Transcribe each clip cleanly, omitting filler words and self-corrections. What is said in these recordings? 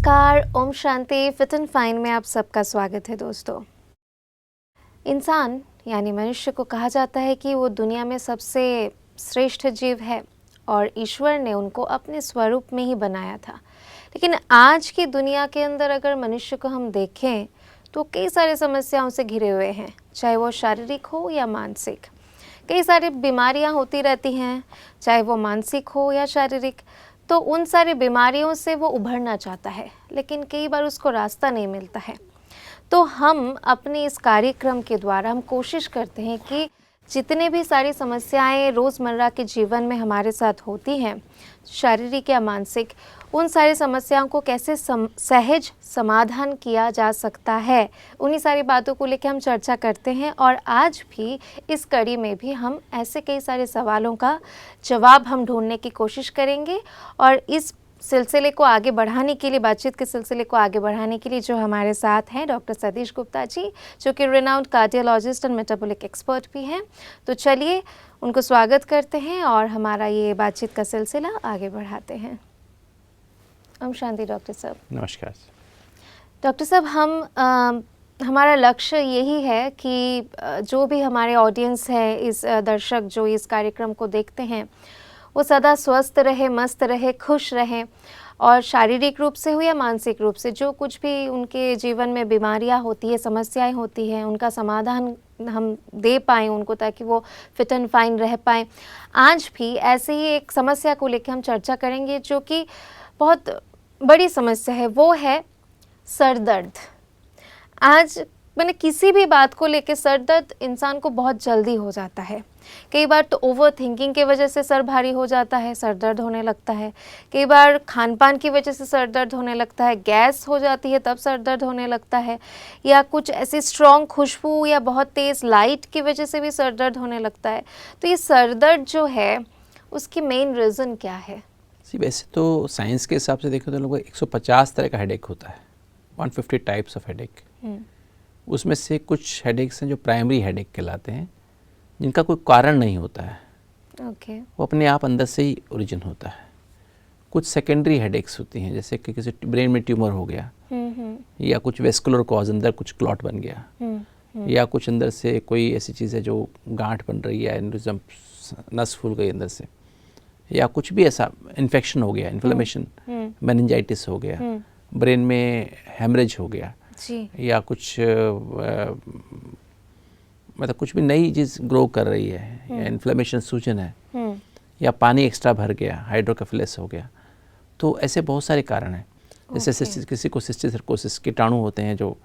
नमस्कार, Om Shanti. Fit and fine में आप सबका स्वागत है दोस्तों। इंसान यानी मनुष्य को कहा जाता है कि वो दुनिया में सबसे श्रेष्ठ जीव है और ईश्वर ने उनको अपने स्वरूप में ही बनाया था। लेकिन आज की दुनिया के अंदर अगर मनुष्य को हम देखें तो कई सारी समस्याओं से घिरे हुए हैं, चाहे वो शारीरिक हो या मानसिक। कई सारी बीमारियां होती रहती हैं, चाहे वो मानसिक हो या शारीरिक। तो उन सारी बीमारियों से वो उभरना चाहता है, लेकिन कई बार उसको रास्ता नहीं मिलता है। तो हम अपने इस कार्यक्रम के द्वारा हम कोशिश करते हैं कि जितने भी सारी समस्याएं रोज़मर्रा के जीवन में हमारे साथ होती हैं, शारीरिक या मानसिक, उन सारी समस्याओं को कैसे सहज समाधान किया जा सकता है, उन्हीं सारी बातों को लेकर हम चर्चा करते हैं। और आज भी इस कड़ी में भी हम ऐसे कई सारे सवालों का जवाब हम ढूंढने की कोशिश करेंगे। और इस सिलसिले को आगे बढ़ाने के लिए, बातचीत के सिलसिले को आगे बढ़ाने के लिए जो हमारे साथ हैं डॉक्टर सतीश गुप्ता जी, जो कि renowned cardiologist and metabolic expert भी हैं। तो चलिए उनको स्वागत करते हैं और हमारा ये बातचीत का सिलसिला आगे बढ़ाते हैं। ओम शांति डॉक्टर साहब। नमस्कार डॉक्टर साहब, हमारा लक्ष्य यही है कि जो भी हमारे ऑडियंस है, इस दर्शक जो इस कार्यक्रम को देखते हैं, वो सदा स्वस्थ रहे, मस्त रहे, खुश रहे। और शारीरिक रूप से हो या मानसिक रूप से जो कुछ भी उनके जीवन में बीमारियां होती है, समस्याएं होती हैं, उनका समाधान हम दे पाएँ उनको, ताकि वो फिट एंड फाइन रह पाएँ। आज भी ऐसे ही एक समस्या को लेकर हम चर्चा करेंगे जो कि बहुत बड़ी समस्या है, वो है सर दर्द। आज मैंने किसी भी बात को लेकर सर दर्द इंसान को बहुत जल्दी हो जाता है। कई बार तो ओवर थिंकिंग की वजह से सर भारी हो जाता है, सर दर्द होने लगता है। कई बार खान पान की वजह से सर दर्द होने लगता है, गैस हो जाती है तब सर दर्द होने लगता है, या कुछ ऐसी स्ट्रॉन्ग खुशबू या बहुत तेज़ लाइट की वजह से भी सर दर्द होने लगता है। तो ये सर दर्द जो है उसकी मेन रीज़न क्या है? वैसे तो साइंस के हिसाब से देखो तो लगभग 150 तरह का हेडेक होता है, 150 टाइप्स ऑफ हेडेक। उसमें से कुछ हेडेक्स हैं जो प्राइमरी हेडेक कहलाते हैं, जिनका कोई कारण नहीं होता है। वो अपने आप अंदर से ही ओरिजिन होता है। कुछ सेकेंडरी हेडेक्स होती हैं, जैसे कि किसी ब्रेन में ट्यूमर हो गया, या कुछ वेस्कुलर कॉज, अंदर कुछ क्लॉट बन गया, या कुछ अंदर से कोई ऐसी चीज़ है जो गांठ बन रही है, एनेरिज्म, नस फूल गई अंदर से, या कुछ भी ऐसा इन्फेक्शन हो गया, इन्फ्लेमेशन, मेनिंजाइटिस हो गया, ब्रेन में हेमरेज हो गया, या कुछ मतलब कुछ भी नई चीज़ ग्रो कर रही है, या इन्फ्लेमेशन, सूजन है, या पानी एक्स्ट्रा भर गया, हाइड्रोकेफेलस हो गया। तो ऐसे बहुत सारे कारण हैं। जैसे किसी को सिस्टिक सर्कोसिस, कीटाणु होते हैं जो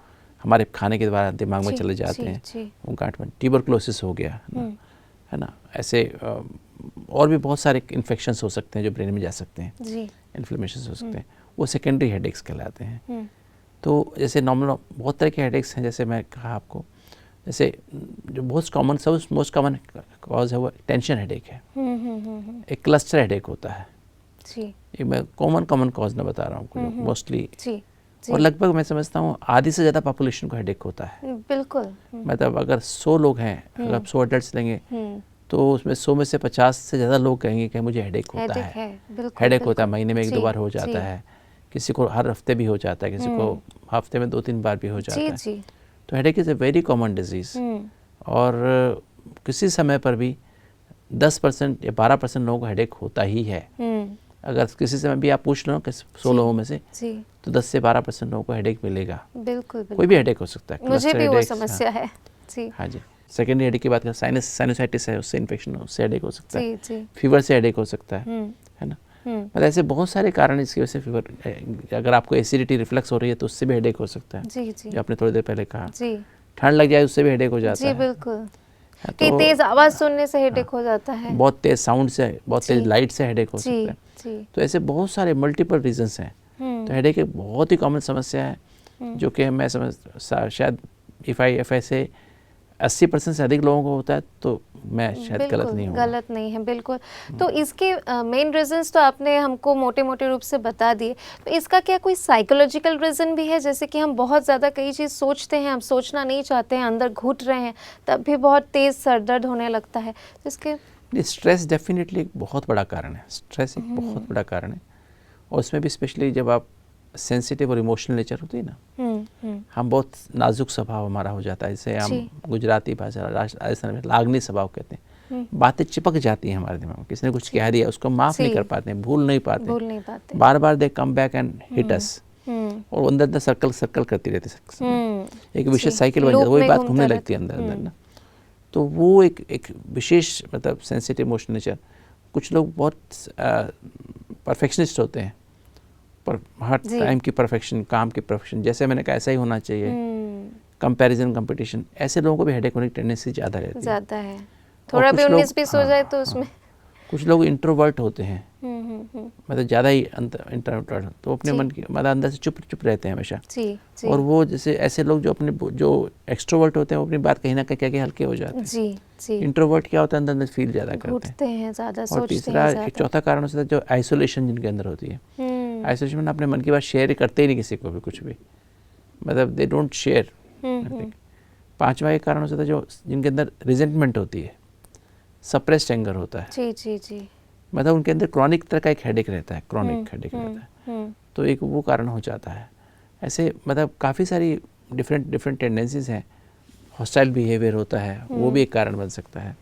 हमारे खाने के द्वारा दिमाग में चले जाते हैं, वो गांठ में, ट्यूबरकुलोसिस हो गया, है ना। ऐसे और भी बहुत सारे इन्फेक्शंस हो सकते हैं जो ब्रेन में जा सकते हैं, इन्फ्लेमेशन हो सकते हैं, वो सेकेंडरी हेडेक्स कहलाते हैं। तो जैसे नॉर्मल बहुत तरह के हेडेक्स हैं, जैसे मैं कहा आपको, जैसे जो बहुत कॉमन, सब मोस्ट कॉमन कॉज है वो टेंशन हेडेक है। एक क्लस्टर हेडेक होता है, ये मैं कॉमन कॉज ना बता रहा हूँ, मोस्टली। और लगभग मैं समझता हूँ आधी से ज़्यादा पॉपुलेशन को हेडेक होता है। बिल्कुल। मतलब अगर 100 लोग हैं, अगर 100 एडल्ट्स लेंगे तो उसमें 100 में से 50 से ज़्यादा लोग कहेंगे कि मुझे हेडेक होता है। हेडेक होता है, महीने में 1-2 बार हो जाता है, किसी को हर हफ्ते भी हो जाता है, किसी को हफ्ते में 2-3 बार भी हो जाता है। तो headache is a very common disease. और किसी समय पर भी 10% या 12% लोगों को हेडेक होता ही है। अगर किसी समय भी आप पूछ लो कि 100 लोगों में से, तो 10 से 12% लोगों को हेडेक मिलेगा। बिल्कुल। कोई भी हेडेक हो सकता है। मुझे भी वो समस्या है। हाँ जी। सेकेंडरी हेडेक की बात करें, साइनसाइटिस है, उससे इन्फेक्शन, उससे हेडेक हो सकता है। फीवर से हेडेक हो सकता है ना। मतलब ऐसे बहुत सारे कारण इसकी वजह से फीवर। अगर आपको एसिडिटी, रिफ्लक्स हो रही है तो उससे भी हेडेक हो सकता है, जो आपने थोड़ी देर पहले कहा। ठंड लग जाए उससे भी हेडेक हो जाता है। बिल्कुल। तो तेज आवाज़ सुनने से हेडेक हो जाता है, बहुत तेज साउंड से, बहुत तेज लाइट से हेडेक हो सकता है। तो ऐसे बहुत सारे मल्टीपल रीजंस हैं। तो हेडेक एक बहुत ही कॉमन समस्या है, जो कि मैं समझ शायद इफ़ ऐसे 80% से अधिक लोगों को होता है तो मैं शायद गलत नहीं हूँ। गलत नहीं है, बिल्कुल। तो इसके मेन रीजंस तो आपने हमको मोटे मोटे रूप से बता दिए। तो इसका क्या कोई साइकोलॉजिकल रीज़न भी है? जैसे कि हम बहुत ज़्यादा कई चीज़ सोचते हैं, हम सोचना नहीं चाहते हैं, अंदर घुट रहे हैं, तब भी बहुत तेज़ सर दर्द होने लगता है। तो इसके स्ट्रेस डेफिनेटली एक बहुत बड़ा कारण है। स्ट्रेस एक बहुत बड़ा कारण है, और उसमें भी स्पेशली जब आप सेंसिटिव और इमोशनल नेचर होती है ना, हम बहुत नाजुक स्वभाव हमारा हो जाता है, जैसे हम गुजराती भाषा राजस्थान में लागनी स्वभाव कहते हैं, बातें चिपक जाती हैं हमारे दिमाग में, किसी ने कुछ कह दिया उसको माफ नहीं कर पाते, भूल नहीं पाते, बार बार they come back and hit us, और अंदर अंदर सर्कल करती रहती है, एक विशेष साइकिल बन जाती है, वही बात घूमने लगती है अंदर अंदर ना। तो वो एक विशेष मतलब सेंसिटिव इमोशनल नेचर, कुछ लोग बहुत परफेक्शनिस्ट होते हैं, पर हर टाइम की परफेक्शन, काम की परफेक्शन, जैसे मैंने कहा ऐसा ही होना चाहिए, कंपैरिजन, कंपटीशन, ऐसे लोगों को भी हेडेक होने की टेंडेंसी ज़्यादा रहती है। थोड़ा भी 19-20 हो जाए तो उसमें कुछ लोग इंट्रोवर्ट होते हैं, मतलब ज़्यादा ही इंट्रोवर्ट, तो अपने मन की मतलब अंदर से चुप रहते हैं हमेशा। और वो जैसे ऐसे लोग जो एक्सट्रोवर्ट होते हैं वो अपनी बात कहीं ना कहीं हल्के हो जाते हैं। इंट्रोवर्ट क्या होता है, अंदर फील ज़्यादा करते हैं, और तीसरा एक चौथा कारण होता है जो आइसोलेशन जिनके अंदर होती है। आइसोलेशन में अपने मन की बात शेयर करते ही नहीं किसी को भी कुछ भी, मतलब दे डोंट शेयर। पांचवा एक कारण हो सकता है जो जिनके अंदर रिजेंटमेंट होती है, सप्रेस्ड एंगर होता है, जी, मतलब उनके अंदर क्रॉनिक तरह का एक हेडेक रहता है, क्रॉनिक हेडेक रहता है, तो एक वो कारण हो जाता है। ऐसे मतलब काफ़ी सारी डिफरेंट टेंडेंसीज हैं। हॉस्टाइल बिहेवियर होता है, वो भी एक कारण बन सकता है।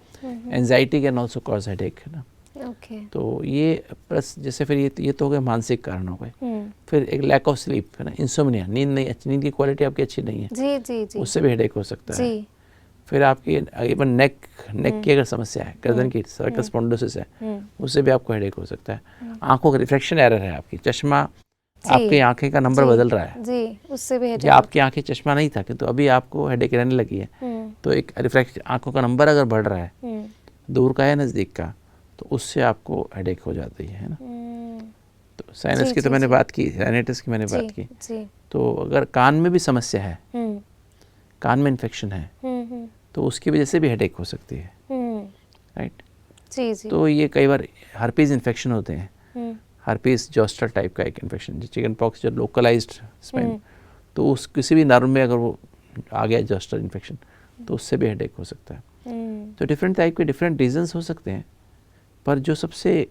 Anxiety can also cause headache, है ना। तो ये प्लस जैसे फिर ये तो हो गए मानसिक कारण हो गए। फिर एक लैक ऑफ स्लीप, है ना, इंसोम्निया, नींद की क्वालिटी आपकी अच्छी नहीं है, जी, उससे भी हेडेक हो सकता है। फिर आपकी इवन नेक की अगर समस्या है, गर्दन की सर्कस स्पॉन्डिलोसिस है, उससे भी आपको हेडेक हो सकता है। आंखों का रिफ्रैक्शन एरर है, आपकी चश्मा, आपकी आंखें का नंबर बदल रहा है, जी, उससे भी हेडेक। आपकी आंखें चश्मा नहीं था तो अभी आपको हेडेक रहने लगी है, तो एक रिफ्रैक्शन, आंखों का नंबर अगर बढ़ रहा है, दूर का है नज़दीक का, तो उससे आपको हेडेक हो जाती है ना। तो साइनस की तो मैंने बात की, साइनाइटिस की मैंने बात की। तो अगर कान में भी समस्या है, कान में इन्फेक्शन है, तो उसकी वजह से भी हेडेक हो सकती है, राइट। जी। तो ये कई बार हर्पीज इन्फेक्शन होते हैं, हर्पीज जोस्टर टाइप का एक इन्फेक्शन, चिकन पॉक्स जो लोकलाइज्ड स्पेन, तो उस किसी भी नर्व में अगर वो आ गया जोस्टर इन्फेक्शन, तो उससे भी हेडेक हो सकता है। तो डिफरेंट टाइप के डिफरेंट रीजंस हो सकते हैं, पर जो सबसे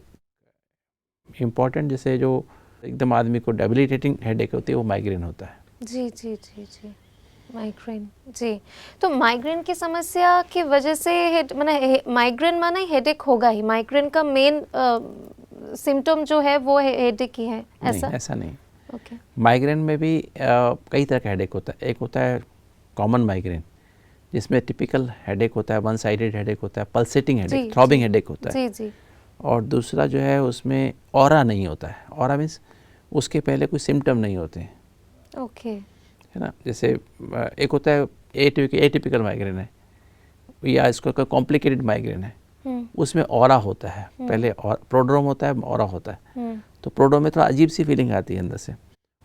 इम्पॉर्टेंट, जैसे जो एकदम आदमी को डेबिलिटेटिंग हेडेक होती है, वो माइग्रेन होता है। जी, माइग्रेन, जी। तो माइग्रेन की समस्या की वजह से माइग्रेन माना हेडेक होगा ही, माइग्रेन का मेन सिम्टम जो है वो हेडेक ही है, ऐसा नहीं। माइग्रेन में भी कई तरह का हेडेक होता है। एक होता है कॉमन माइग्रेन, जिसमें टिपिकल हेडेक होता है, वन साइडेड हेडेक होता है, पल्सेटिंग हेडेक, थ्रॉबिंग हेडेक होता है, जी। और दूसरा जो है उसमें ऑरा नहीं होता है। ऑरा मीन्स उसके पहले कोई सिम्टम नहीं होते हैं, है ना। जैसे एक होता है एटिपिकल माइग्रेन है, या इसको कॉम्प्लिकेटेड माइग्रेन है, उसमें ऑरा होता है, पहले प्रोड्रोम होता है, ऑरा होता है। तो प्रोड्रोम में थोड़ा अजीब सी फीलिंग आती है अंदर से,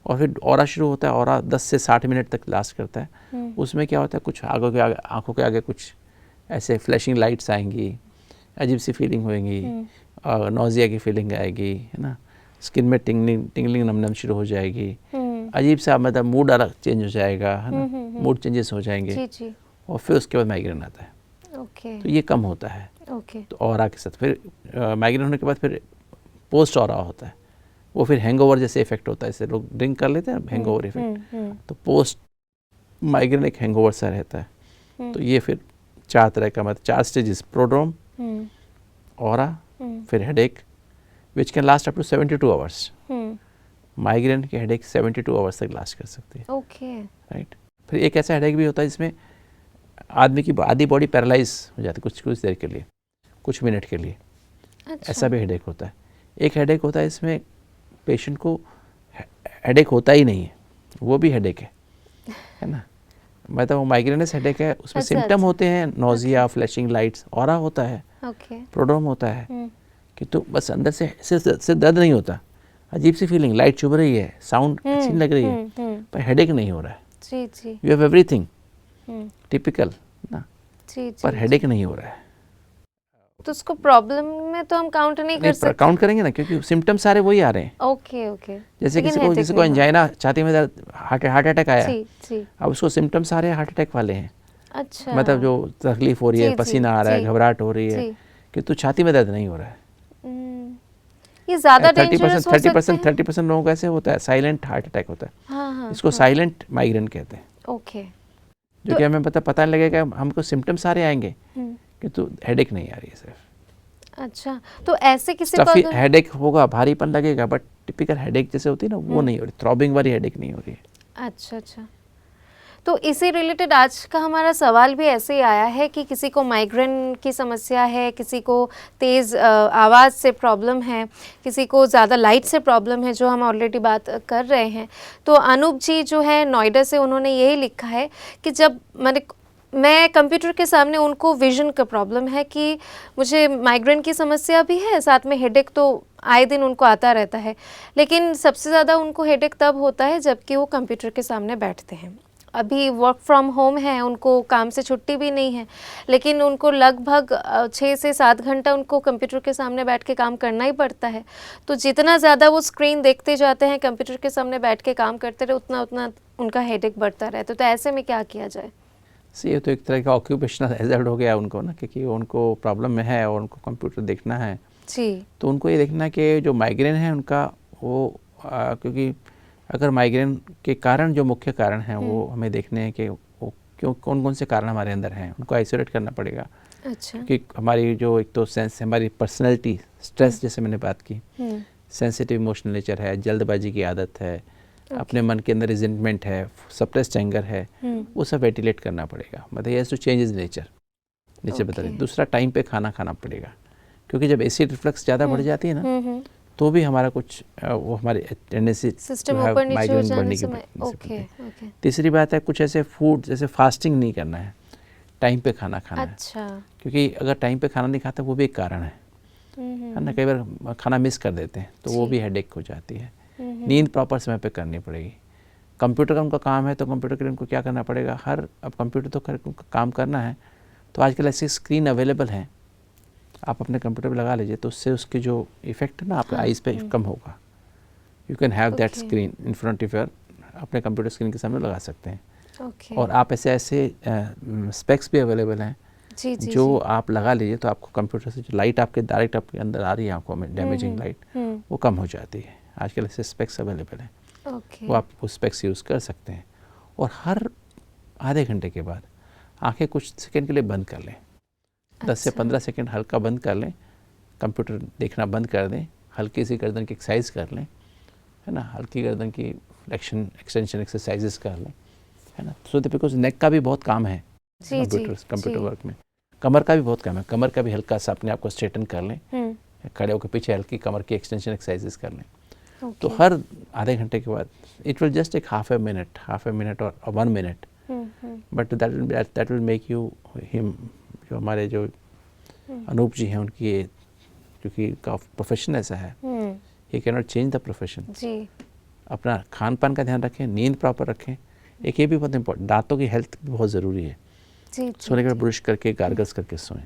और फिर ऑरा शुरू होता है। ऑरा 10 से 60 मिनट तक लास्ट करता है। उसमें क्या होता है, कुछ आंखों के आगे कुछ ऐसे फ्लैशिंग लाइट्स आएंगी, अजीब सी फीलिंग होएंगी, नोजिया की फीलिंग आएगी, है ना, स्किन में टिंगलिंग नम शुरू हो जाएगी, अजीब सा मतलब मूड अलग चेंज हो जाएगा, है ना, मूड चेंजेस हो जाएंगे, जी। और फिर उसके बाद माइग्रेन आता है। तो ये कम होता है। तो ऑरा के साथ फिर माइग्रेन होने के बाद फिर पोस्ट ऑरा होता है, वो फिर हैंगओवर जैसे इफेक्ट होता है, जैसे लोग ड्रिंक कर लेते हैं हैंगओवर इफेक्ट, तो पोस्ट माइग्रेन एक हैंगओवर सा रहता है। तो ये फिर 4 तरह का, मतलब 4 स्टेजेस, प्रोड्रोम, ऑरा, फिर headache which can last up to 72 hours. Migraine के हेडेक 72 आवर्स तक लास्ट कर सकती है, राइट। फिर एक ऐसा हेडेक भी होता है जिसमें आदमी की आधी बॉडी पैरालाइज हो जाती है कुछ देर के लिए, कुछ मिनट के लिए। अच्छा। ऐसा भी हेडेक होता है। एक हेडेक होता है इसमें पेशेंट को हेडेक होता ही नहीं है, वो भी हेडेक है ना, मतलब वो माइग्रेनस हेडेक है, उसमें सिम्टम होते हैं, नोजिया, फ्लैशिंग लाइट्स, ऑरा होता है, प्रोड्रोम होता है, कि तो बस अंदर से दर्द नहीं होता, अजीब सी फीलिंग, लाइट चुभ रही है, साउंड अच्छी लग रही है, पर हेडेक नहीं हो रहा है, यू हैव एवरीथिंग टिपिकल ना, पर हेडेक नहीं हो रहा है। तो उसको प्रॉब्लम में तो हम काउंट नहीं कर सकते। काउंट करेंगे ना, क्योंकि सिम्टम्स सारे वही आ रहे हैं। ओके। जैसे किसी को एंजाइना, छाती में दर्द, हार्ट अटैक आया, अब उसको सिम्टम्स सारे हार्ट अटैक वाले हैं। अच्छा। मतलब जो तकलीफ हो रही है, पसीना आ रहा है, घबराहट हो रही है, कि तो छाती में दर्द नहीं हो रहा है। ये ज़्यादा डेंजरस हो सकते हैं? 30% लोगों को ऐसे होता है, साइलेंट हार्ट अटैक होता है। हाँ, इसको साइलेंट माइग्रेन कहते हैं। ओके। जो कि हमें पता नहीं लगेगा, हमको सिम्टम्स सारे आएंगे किंतु हेडेक नहीं आ रही है सिर्फ। अच्छा, तो ऐसे किसी को स्टफी अगर हेडेक होगा, भारीपन लगेगा, बट टिपिकल हेडेक जैसे होती है ना, वो नहीं हो रही, थ्रॉबिंग वाली हेडेक नहीं हो रही है। अच्छा। तो इसी रिलेटेड आज का हमारा सवाल भी ऐसे ही आया है कि किसी को माइग्रेन की समस्या है, किसी को तेज़ आवाज़ से प्रॉब्लम है, किसी को ज़्यादा लाइट से प्रॉब्लम है, जो हम ऑलरेडी बात कर रहे हैं। तो अनूप जी जो है नोएडा से, उन्होंने यही लिखा है कि जब मैं कंप्यूटर के सामने, उनको विजन का प्रॉब्लम है कि मुझे माइग्रेन की समस्या भी है, साथ में हेडेक तो आए दिन उनको आता रहता है, लेकिन सबसे ज़्यादा उनको हेडेक तब होता है जबकि वो कंप्यूटर के सामने बैठते हैं। अभी वर्क फ्रॉम होम है, उनको काम से छुट्टी भी नहीं है, लेकिन उनको लगभग 6 से 7 घंटा उनको कंप्यूटर के सामने बैठ के काम करना ही पड़ता है। तो जितना ज़्यादा वो स्क्रीन देखते जाते हैं, कंप्यूटर के सामने बैठ के काम करते रहे, उतना उनका हेडेक बढ़ता रहता है। तो ऐसे में क्या किया जाए? ये तो एक तरह का ऑक्यूपेशनल हैज़र्ड हो गया उनको ना, क्योंकि उनको प्रॉब्लम में है और उनको कंप्यूटर देखना है जी। तो उनको ये देखना कि जो माइग्रेन है उनका वो क्योंकि अगर माइग्रेन के कारण, जो मुख्य कारण हैं, वो हमें देखने हैं कि वो क्यों, कौन कौन से कारण हमारे अंदर हैं, उनको आइसोलेट करना पड़ेगा। अच्छा। क्योंकि हमारी जो एक तो सेंस, हमारी पर्सनैलिटी, स्ट्रेस जैसे मैंने बात की, सेंसिटिव इमोशनल नेचर है, जल्दबाजी की आदत है, अपने मन के अंदर रिजेंटमेंट है, सप्रेस्ड एंगर है, वो सब वेंटिलेट करना पड़ेगा। मतलब ये टू चेंज इज नेचर बता रहे। दूसरा, टाइम पे खाना खाना पड़ेगा, क्योंकि जब एसिड रिफ्लक्स ज़्यादा बढ़ जाती है ना, तो भी हमारा कुछ वो हमारी टेंडेंसी माइग्रेन बढ़ने की। तीसरी बात है, कुछ ऐसे फूड जैसे फास्टिंग नहीं करना है, टाइम पे खाना खाना है, क्योंकि अगर टाइम पे खाना नहीं खाता वो भी एक कारण है ना। कई बार खाना मिस कर देते हैं तो वो भी हेडेक हो जाती है। नींद प्रॉपर समय पे करनी पड़ेगी। कंप्यूटर का उनका काम है, तो कंप्यूटर के लिए उनको क्या करना पड़ेगा, अब कंप्यूटर तो काम करना है, तो आजकल ऐसी स्क्रीन अवेलेबल हैं, आप अपने कंप्यूटर पे लगा लीजिए, तो उससे उसके जो इफेक्ट है ना आपके आइज़ पे कम होगा। You can have that screen in front of your, अपने कंप्यूटर स्क्रीन के सामने लगा सकते हैं। और आप ऐसे स्पेक्स भी अवेलेबल हैं जो आप लगा लीजिए, तो आपको कंप्यूटर से जो लाइट आपके डायरेक्ट आपके अंदर आ रही है आंखों में, डैमेजिंग लाइट, वो कम हो जाती है। आजकल ऐसे स्पेक्स अवेलेबल हैं, वो आप वो स्पेक्स यूज़ कर सकते हैं। और हर आधे घंटे के बाद आंखें कुछ सेकंड के लिए बंद कर लें, 10 से 15 सेकंड हल्का बंद कर लें, कंप्यूटर देखना बंद कर दें, हल्की सी गर्दन की एक्सरसाइज कर लें, है ना, हल्की गर्दन की फ्लेक्शन एक्सटेंशन एक्सरसाइजेस कर लें, है ना। सो बिकॉज नेक का भी बहुत काम है कंप्यूटर वर्क में, कमर का भी बहुत काम है, कमर का भी हल्का सा अपने आप को स्ट्रेटन कर लें, खड़े होकर पीछे हल्की कमर की एक्सटेंशन एक्सरसाइजेस कर लें। तो हर आधे घंटे के बाद, it will just take half a minute और 1 minute, but that will make you him, जो हमारे जो अनूप जी हैं, उनकी क्योंकि का प्रोफेशन ऐसा है, he can not change the profession. अपना खान पान का ध्यान रखें, नींद प्रॉपर रखें। एक ये भी बहुत इंपॉर्टेंट, दांतों की हेल्थ भी बहुत ज़रूरी है। सोने के बाद ब्रश करके, गार्गल्स करके सोएं,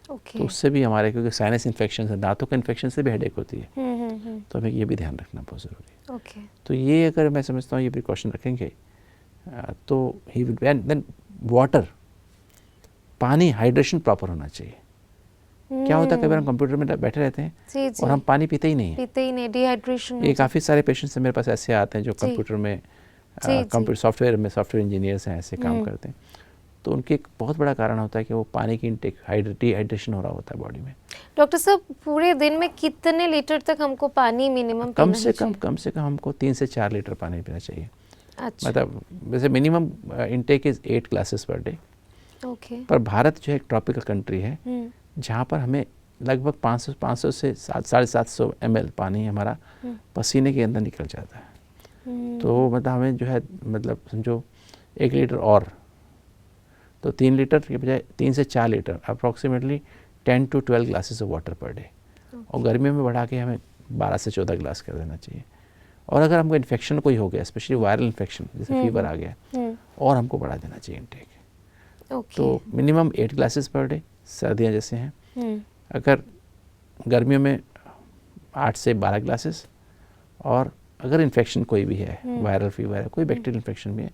तो उससे भी हमारे, क्योंकि साइनस इन्फेक्शन है, दांतों के इन्फेक्शन से भी हेडेक होती है, तो हमें ये भी ध्यान रखना बहुत ज़रूरी है। तो ये अगर मैं समझता हूँ ये प्रिकॉशन रखेंगे तो ही विल, देन वाटर, पानी, हाइड्रेशन प्रॉपर होना चाहिए। क्या होता है, कई बार हम कंप्यूटर में बैठे रहते हैं और हम पानी पीते ही नहीं, डिहाइड्रेशन। ये काफ़ी सारे पेशेंट्स मेरे पास ऐसे आते हैं जो कंप्यूटर में, कंप्यूटर सॉफ्टवेयर इंजीनियर्स हैं, ऐसे काम करते हैं, तो उनके एक बहुत बड़ा कारण होता है कि वो पानी की इनटेक, डिहाइड्रेशन हो रहा होता है बॉडी में। डॉक्टर साहब, पूरे दिन में कितने लीटर तक हमको पानी मिनिमम कम से कम हमको 3 से 4 लीटर पानी पीना चाहिए। अच्छा। मतलब वैसे minimum intake is 8 glasses per day. पर भारत जो है एक ट्रॉपिकल कंट्री है, जहाँ पर हमें लगभग 500 से 750 ml पानी हमारा पसीने के अंदर निकल जाता है। तो मतलब हमें जो है, मतलब समझो 1 लीटर और, तो 3 लीटर के बजाय 3 से 4 litre, approximately 10 to 12 glasses of water per day. और गर्मियों में बढ़ा के हमें 12 से 14 ग्लास कर देना चाहिए। और अगर हमको इन्फेक्शन कोई हो गया, स्पेशली वायरल इन्फेक्शन जैसे फीवर आ गया, और हमको बढ़ा देना चाहिए इनटेक। तो मिनिमम 8 ग्लासेस पर डे, सर्दियाँ जैसे हैं। अगर गर्मियों में 8 से 12 ग्लासेस, और अगर इन्फेक्शन कोई भी है, वायरल फीवर है, कोई बैक्टीरियल इन्फेक्शन भी है,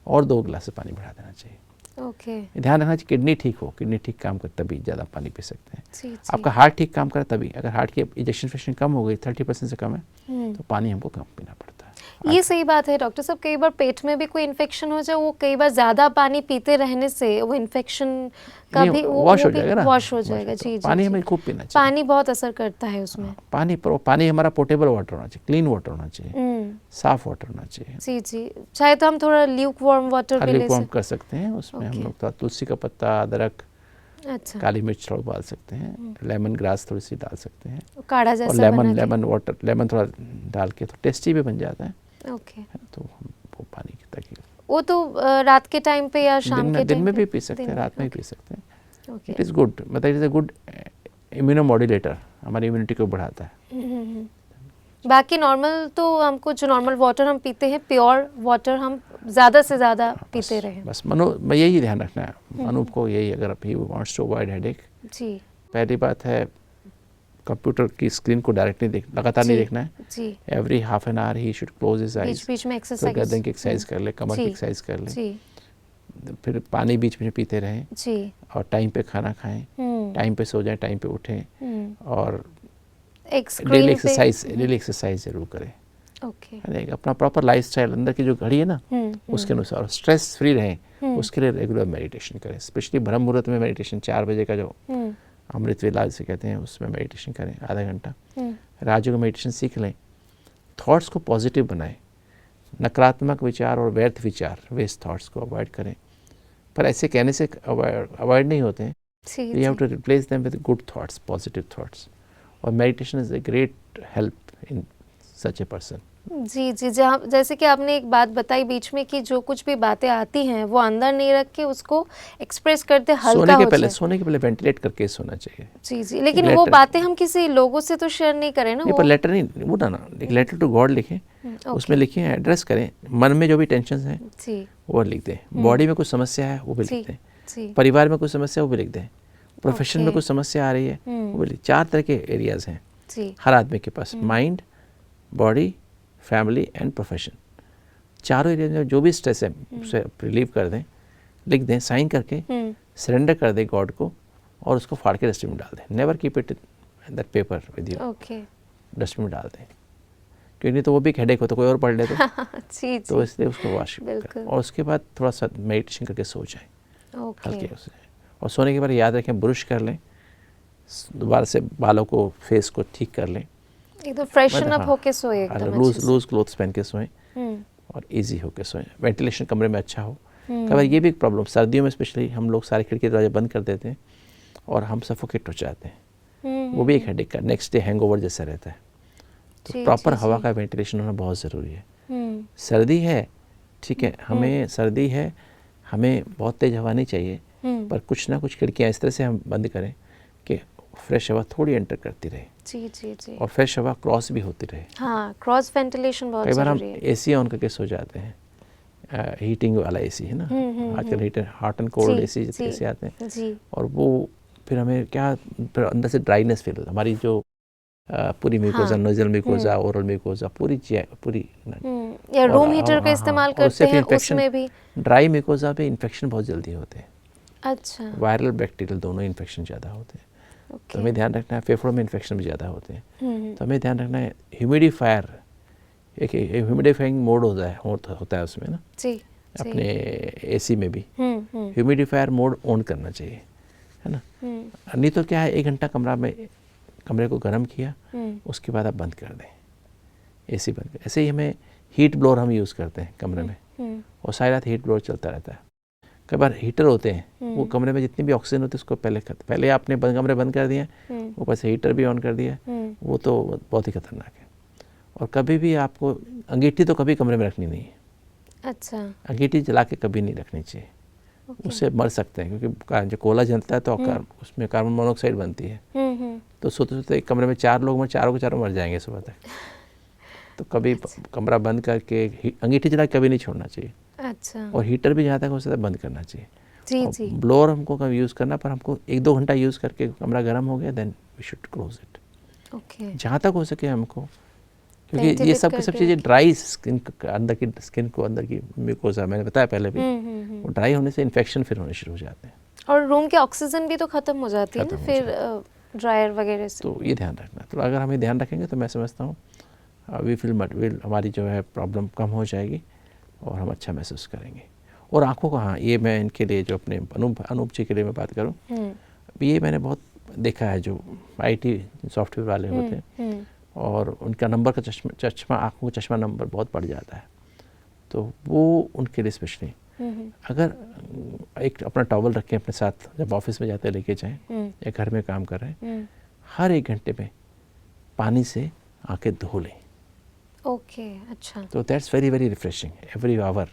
और 2 ग्लास पानी बढ़ा देना चाहिए। ओके। ध्यान रखना चाहिए किडनी ठीक हो, किडनी ठीक काम करे तभी ज़्यादा पानी पी सकते हैं। जी। आपका हार्ट ठीक काम करे तभी, अगर हार्ट की इजेक्शन फ्रैक्शन कम हो गई 30% से कम है तो पानी हमको कम पीना पड़ता है। ये सही बात है डॉक्टर साहब, कई बार पेट में भी कोई इन्फेक्शन हो जाए, वो कई बार ज़्यादा पानी पीते रहने से वो इन्फेक्शन का भी वॉश हो जाएगा ना, वॉश हो जाएगा। जी। पानी हमें खूब पीना चाहिए, पानी बहुत असर करता है उसमें। पानी हमारा पोर्टेबल वाटर होना चाहिए, क्लीन वाटर होना चाहिए, साफ वाटर होना चाहिए। जी। चाहे तो हम थोड़ा ल्यूक वार्म वाटर भी ले वार्म कर सकते हैं, उसमें हम लोग तुलसी का पत्ता, अदरक, अच्छा, काली मिर्च थोड़ा डाल सकते हैं, लेमन ग्रास थोड़ी सी डाल सकते हैं, काढ़ा जैसा और लेमन वाटर, लेमन थोड़ा डाल के तो टेस्टी भी बन जाता है। ओके। तो हम वो पानी की ताकि वो तो रात के टाइम पे या शाम के दिन में भी पी सकते हैं, रात में भी पी सकते हैं। इट इज़ गुड, मतलब इट इज़ अ गुड इम्यूनोमॉड्यूलेटर, हमारी इम्यूनिटी को बढ़ाता है। बाकी नॉर्मल तो हमको जो नॉर्मल वाटर हम पीते हैं, प्योर वाटर हम ज़्यादा से ज़्यादा पीते रहें। बस मैं यही ध्यान रखना है अनूप को, यही, अगर he wants to avoid headache. जी। पहली बात है कंप्यूटर की स्क्रीन को डायरेक्ट नहीं लगातार नहीं देखना है। जी। Every half an hour he should close his eyes, बीच में एक्सरसाइज, गर्दन की एक्सरसाइज कर ले, कमर की एक्सरसाइज कर ले। जी। फिर पानी बीच में पीते रहें। जी। और टाइम पे खाना खाएं, टाइम पे सो जाएं, टाइम पे उठें, और डेली एक्सरसाइज जरूर करें। ओके। अपना प्रॉपर लाइफस्टाइल, अंदर की जो घड़ी है ना उसके अनुसार स्ट्रेस फ्री रहें, उसके लिए रेगुलर मेडिटेशन करें। स्पेशली ब्रह्म मुहूर्त में मेडिटेशन, 4 बजे का जो अमृत वेला से कहते हैं, उसमें मेडिटेशन करें आधा घंटा। राजयोग मेडिटेशन सीख लें, थॉट्स को पॉजिटिव बनाएं, नकारात्मक विचार और व्यर्थ विचार, वेस्ट थॉट्स को अवॉइड करें। पर ऐसे कहने से अवॉइड नहीं होते हैं, we have to replace them with good thoughts, positive thoughts. और meditation is a great help in such a person. जी। जैसे कि आपने एक बात बताई बीच में कि जो कुछ भी बातें आती हैं वो अंदर नहीं रख के उसको एक्सप्रेस करते हल्का हो जाए। सोने के पहले वेंटिलेट करके सोना चाहिए। जी। लेकिन वो बातें हम किसी लोगों से तो शेयर नहीं करें ना। नहीं, पर लेटर नहीं, वो ना लेटर टू गॉड लिखें, उसमें लिखें, एड्रेस करें, मन में जो भी टेंशन है वो लिख दें, बॉडी में कुछ समस्या है वो भी लिख दें, परिवार में कुछ समस्या वो भी लिख दें, प्रोफेशन में कुछ समस्या आ रही है वो भी। 4 तरह के एरियाज हैं हर आदमी के पास, mind, body, family and profession. चारों एरिया में जो भी स्ट्रेस है उसे रिलीव कर दें, लिख दें, साइन करके सरेंडर कर दें गॉड को, और उसको फाड़ के डस्टबिन में डाल दें। Never keep it that paper with you, dustbin में डाल दें, क्योंकि नहीं तो वो भी एक हेडेक होता, कोई और पढ़ ले तो इसलिए उसको वॉश करें। और उसके बाद थोड़ा सा मेडिटेशन करके सो जाएं हल्के से। और सोने के बाद याद रखें, ब्रश कर लें, दोबारा से बालों को, फेस को ठीक कर लें, एकदम फ्रेशन अप होके सोए, एकदम लूज क्लोथ्स पहन के सोएं, और इजी होके सोएं। वेंटिलेशन कमरे में अच्छा हो। कई बार ये भी एक प्रॉब्लम, सर्दियों में स्पेशली हम लोग सारे खिड़की दरवाजे बंद कर देते हैं और हम सफोकेट हो जाते हैं, वो भी एक हेडेक का, नेक्स्ट डे हैंगओवर जैसा रहता है। तो प्रॉपर हवा का वेंटिलेशन होना बहुत ज़रूरी है। सर्दी है, ठीक है, हमें सर्दी है, हमें बहुत तेज़ हवा नहीं चाहिए, पर कुछ ना कुछ खिड़कियाँ इस तरह से हम बंद करें कि फ्रेश हवा थोड़ी एंटर करती रहे। जी। और फ्रेश हवा क्रॉस भी होती रहे। हाँ, क्रॉस वेंटिलेशन बहुत ज़रूरी है। कई बार हम एसी ऑन करके सो जाते हैं, हीटिंग वाला एसी है ना, आजकल heater hot and cold AC आते हैं जी। और वो फिर हमें क्या, फिर अंदर से ड्राइनेस फील, हमारी जो पूरी mucosa, nozzle mucosa, oral mucosa, पूरी या रूम हीटर का इस्तेमाल करते हैं, उसमें भी ड्राई म्यूकोजा पे इन्फेक्शन बहुत जल्दी होते हैं। अच्छा। वायरल बैक्टीरियल दोनों इन्फेक्शन ज़्यादा होते हैं। तो हमें ध्यान रखना है, फेफड़ों में इन्फेक्शन भी ज़्यादा होते हैं, तो हमें ध्यान रखना है। ह्यूमिडिफायर, एक ह्यूमिडिफाइंग मोड होता है उसमें ना, अपने एसी में भी ह्यूमिडिफायर मोड ऑन करना चाहिए, है ना। नहीं तो क्या है, 1 घंटा कमरे को गर्म किया, उसके बाद आप बंद कर दें, एसी बंद कर। ऐसे ही हमें हीट ब्लोअर हम यूज़ करते हैं कमरे में, और सारी रात हीट ब्लोअर चलता रहता है। कई बार हीटर होते हैं, वो कमरे में जितनी भी ऑक्सीजन होती है उसको पहले आपने कमरे बंद कर दिया, ऊपर से हीटर भी ऑन कर दिया, वो तो बहुत ही खतरनाक है। और कभी भी आपको अंगीठी तो कभी कमरे में रखनी नहीं है। अच्छा। अंगीठी जला के कभी नहीं रखनी चाहिए, उससे मर सकते हैं, क्योंकि जो कोयला जलता है तो उसमें कार्बन मोनोऑक्साइड बनती है, तो सोते सोते एक कमरे में 4 लोग चारों के चारों मर जाएंगे सुबह तक। तो कभी कमरा बंद करके अंगीठी जला के कभी नहीं छोड़ना चाहिए। अच्छा। और हीटर भी जहाँ तक हो सकता है बंद करना चाहिए। जी। ब्लोअर हमको कभी यूज़ करना, पर हमको 1-2 घंटा यूज़ करके कमरा गर्म हो गया, then we should close it. Okay. जहाँ तक हो सके हमको, क्योंकि ये Ventilate सब करके चीज़ें ड्राई स्किन अंदर की स्किन को अंदर की म्यूकोसा मैंने बताया पहले भी, वो ड्राई होने से इन्फेक्शन फिर होने शुरू हो जाते हैं। और रूम की ऑक्सीजन भी तो खत्म हो जाती है ना खत्म हो फिर ड्रायर वगैरह से। तो ये ध्यान रखना। तो अगर हम ये ध्यान रखेंगे तो मैं समझता हूँ हमारी जो है प्रॉब्लम कम हो जाएगी और हम अच्छा महसूस करेंगे। और आँखों का, हाँ ये मैं इनके लिए जो अपने अनूप जी के लिए मैं बात करूँ, ये मैंने बहुत देखा है जो IT सॉफ्टवेयर वाले होते हैं और उनका नंबर का चश्मा आँखों का चश्मा नंबर बहुत बढ़ जाता है, तो वो उनके लिए स्पेशली अगर एक अपना टॉवल रखें अपने साथ, जब ऑफिस में जाते लेके जाएं या घर में काम कर रहे हैं, हर 1 घंटे में पानी से आंखें धो लें। ओके, अच्छा। तो that's very very refreshing every hour.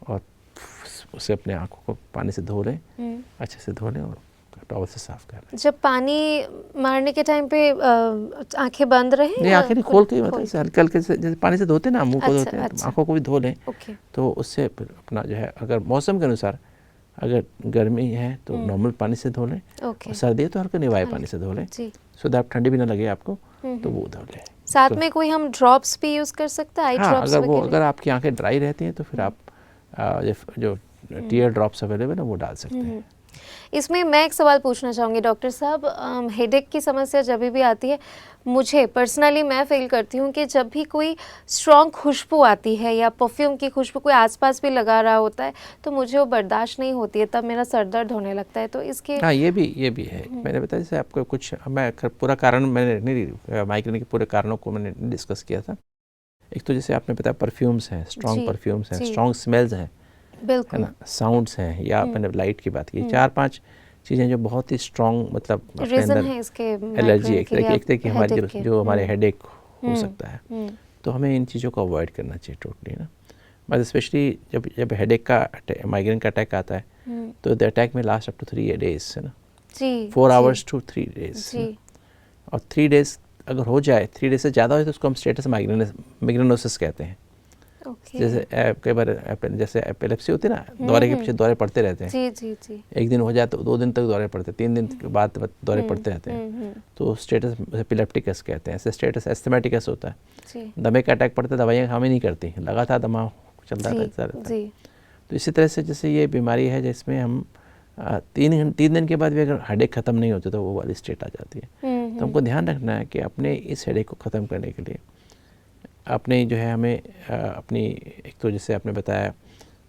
और उसे अपने आंखों को पानी से धो लें, अच्छे से धो लें और टॉवल से साफ कर लें। जब पानी मारने के टाइम पे आंखें बंद रहें? नहीं, आंखें नहीं खोल के, मतलब हल्के हल्के से जैसे पानी से धोते ना, मुंह को धोते हैं, तो आंखों को भी धो लें। तो उससे फिर अपना जो है, अगर मौसम के अनुसार अगर गर्मी है तो नॉर्मल पानी से धो लें, और सर्दी है तो हल्के निवाए पानी से धो लें, सो दैट ठंडी भी ना लगे आपको, तो वो धो लें। साथ में कोई हम ड्रॉप्स भी यूज़ कर सकते हैं, आई ड्रॉप्स वगैरह? अगर आपकी आंखें ड्राई रहती हैं तो फिर आप जो टीयर ड्रॉप्स अवेलेबल है वो डाल सकते हैं। इसमें मैं एक सवाल पूछना चाहूँगी डॉक्टर साहब, हेडेक की समस्या जब भी आती है, मुझे पर्सनली मैं फील करती हूँ कि जब भी कोई स्ट्रॉन्ग खुशबू आती है या परफ्यूम की खुशबू कोई आसपास भी लगा रहा होता है तो मुझे वो बर्दाश्त नहीं होती है, तब मेरा सर दर्द होने लगता है। तो इसके हाँ, ये भी है। मैंने बताया जैसे आपको कुछ, मैं पूरा कारण मैंने नहीं, माइग्रेन के पूरे कारणों को मैंने डिस्कस किया था। एक तो जैसे आपने बताया परफ्यूम्स हैं, स्ट्रॉन्ग परफ्यूम्स हैं, स्ट्रॉन्ग स्मेल्स हैं, है ना, साउंड्स हैं, या मैंने लाइट की बात की, 4-5 चीज़ें जो बहुत ही स्ट्रॉन्ग, मतलब अपने अंदर है इसके एलर्जी, एक तरह की हमारी जो हमारे हेडेक हो सकता है, तो हमें इन चीज़ों को अवॉइड करना चाहिए टोटली ना। बस स्पेशली जब हेडेक का, माइग्रेन का अटैक आता है तो द अटैक में लास्ट अप टू 3 days, है ना, 4 hours to 3 days। और 3 days अगर हो जाए, 3 days से ज़्यादा हो तो उसको हम स्टेटस माइग्रेनोसिस कहते हैं। जैसे कई बार जैसे एपिलेप्सी होती है ना, दौरे के पीछे दौरे पड़ते रहते हैं, जी। एक दिन हो जाए तो 2 दिन तक दौरे पड़ते हैं, 3 दिन के बाद दौरे पड़ते रहते हैं, तो स्टेटस एपिलेप्टिकस कहते हैं। ऐसे स्टेटस एस्थमेटिकस होता है, दमे का अटैक पड़ता है, दवाइयाँ काम ही नहीं करती, लगातार दमा चलता रहता है। तो इसी तरह से जैसे ये बीमारी है जिसमें हम 3 दिन के बाद भी अगर हेडेक ख़त्म नहीं होती तो वो वाली स्टेट आ जाती है। तो हमको ध्यान रखना है कि अपने इस हेडेक को ख़त्म करने के लिए अपने जो है हमें अपनी, एक तो जैसे आपने बताया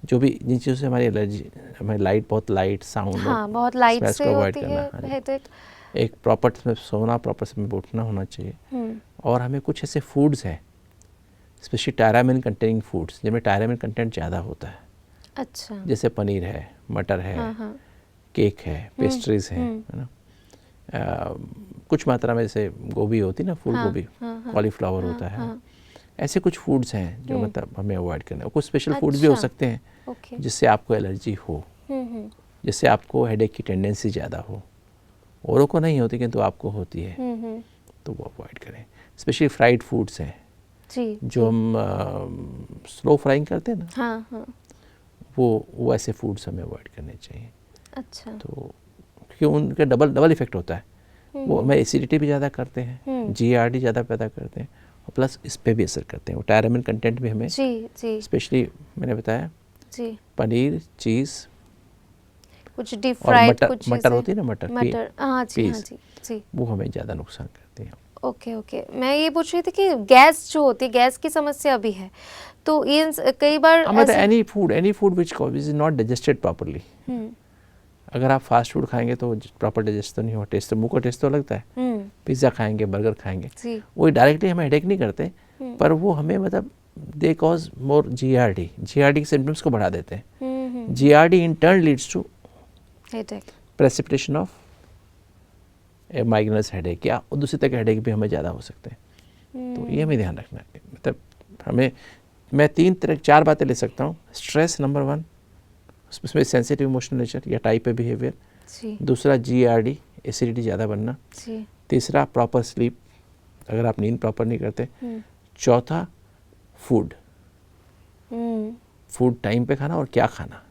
जो भी जिन चीज़ों से हमारी एलर्जी, हमें लाइट, बहुत लाइट साउंड, हाँ, बहुत लाइट से होती है हेडेक। एक प्रॉपर में सोना, प्रॉपर समय पे उठना होना चाहिए। और हमें कुछ ऐसे फूड्स हैं स्पेशली टायरामिन कंटेनिंग फूड्स, जिनमें टायरामिन कंटेंट ज़्यादा होता है। अच्छा। जैसे पनीर है, मटर है, केक है, पेस्ट्रीज है ना, कुछ मात्रा में जैसे गोभी होती है ना, फूल गोभी, कॉलीफ्लावर होता है, ऐसे कुछ फूड्स हैं जो मतलब हमें अवॉइड करना है। कुछ स्पेशल फूड्स भी हो सकते हैं जिससे आपको एलर्जी हो, जिससे आपको हेडेक की टेंडेंसी ज़्यादा हो, औरों को नहीं होती किंतु आपको होती है, तो वो अवॉइड करें। स्पेशली फ्राइड फूड्स हैं जो हम स्लो फ्राइंग करते हैं ना, वो ऐसे फूड्स हमें अवॉइड करने चाहिए। अच्छा। तो क्योंकि उनका डबल इफेक्ट होता है, वो हमें एसिडिटी भी ज़्यादा करते हैं, GERD ज़्यादा पैदा करते हैं, और प्लस इस पे भी असर करते हैं। वो टायरामिन कंटेंट भी हमें स्पेशली मैंने बताया पनीर, चीज़, कुछ डीप फ्राइड, मटर होती है ना, मटर, पीस, वो हमें ज़्यादा नुकसान करती है। ओके। मैं ये पूछ रही थी कि गैस जो होती है, गैस की समस्या भी है, तो ये कई बार any food which is not digested properly, अगर आप फास्ट फूड खाएंगे तो प्रॉपर डाइजेस्ट तो नहीं हो, टेस्ट तो मुंह को टेस्ट तो लगता है, पिज़्ज़ा खाएंगे, बर्गर खाएंगे, वो डायरेक्टली हमें हेडेक नहीं करते, पर वो हमें मतलब दे कॉज मोर GERD के सिम्टम्स को बढ़ा देते हैं। GERD in turn leads to headache, precipitation of migraines headache, या दूसरी तरह के हेडेक भी हमें ज़्यादा हो सकते हैं। तो ये हमें ध्यान रखना है, मतलब हमें, मैं 4 बातें ले सकता हूँ। स्ट्रेस नंबर 1, उसमें सेंसिटिव इमोशनल नेचर या टाइप ए बिहेवियर, दूसरा GERD, एसिडिटी ज़्यादा बनना, तीसरा प्रॉपर स्लीप, अगर आप नींद प्रॉपर नहीं करते, चौथा फूड टाइम पे खाना और क्या खाना।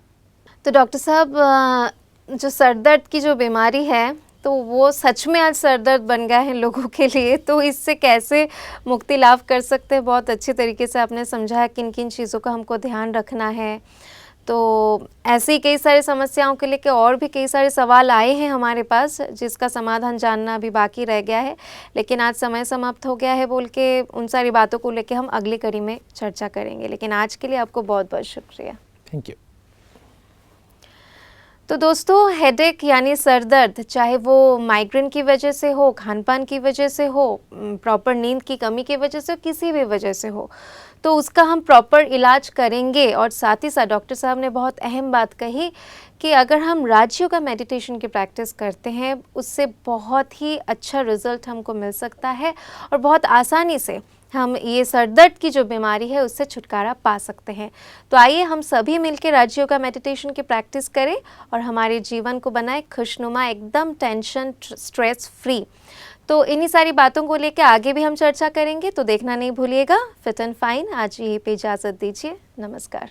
तो डॉक्टर साहब, जो सर दर्द की जो बीमारी है तो वो सच में आज सर दर्द बन गया है लोगों के लिए। तो इससे कैसे मुक्ति लाभ कर सकते हैं, बहुत अच्छी तरीके से आपने समझाया किन किन चीज़ों का हमको ध्यान रखना है। तो ऐसी कई सारी समस्याओं के लेके और भी कई सारे सवाल आए हैं हमारे पास, जिसका समाधान जानना अभी बाकी रह गया है, लेकिन आज समय समाप्त हो गया है बोल के उन सारी बातों को लेके हम अगली कड़ी में चर्चा करेंगे। लेकिन आज के लिए आपको बहुत बहुत शुक्रिया। Thank you. तो दोस्तों, हेडेक यानी सर दर्द, चाहे वो माइग्रेन की वजह से हो, खान पान की वजह से हो, प्रॉपर नींद की कमी की वजह से हो, किसी भी वजह से हो, तो उसका हम प्रॉपर इलाज करेंगे। और साथ ही साथ डॉक्टर साहब ने बहुत अहम बात कही कि अगर हम राजयोगा मेडिटेशन की प्रैक्टिस करते हैं, उससे बहुत ही अच्छा रिजल्ट हमको मिल सकता है और बहुत आसानी से हम ये सर दर्द की जो बीमारी है उससे छुटकारा पा सकते हैं। तो आइए हम सभी मिलकर राजयोगा मेडिटेशन की प्रैक्टिस करें और हमारे जीवन को बनाए खुशनुमा, एकदम टेंशन स्ट्रेस फ्री। तो इन्हीं सारी बातों को लेकर आगे भी हम चर्चा करेंगे, तो देखना नहीं भूलिएगा फिट एंड फाइन। आज यहीं पे इजाज़त दीजिए, नमस्कार।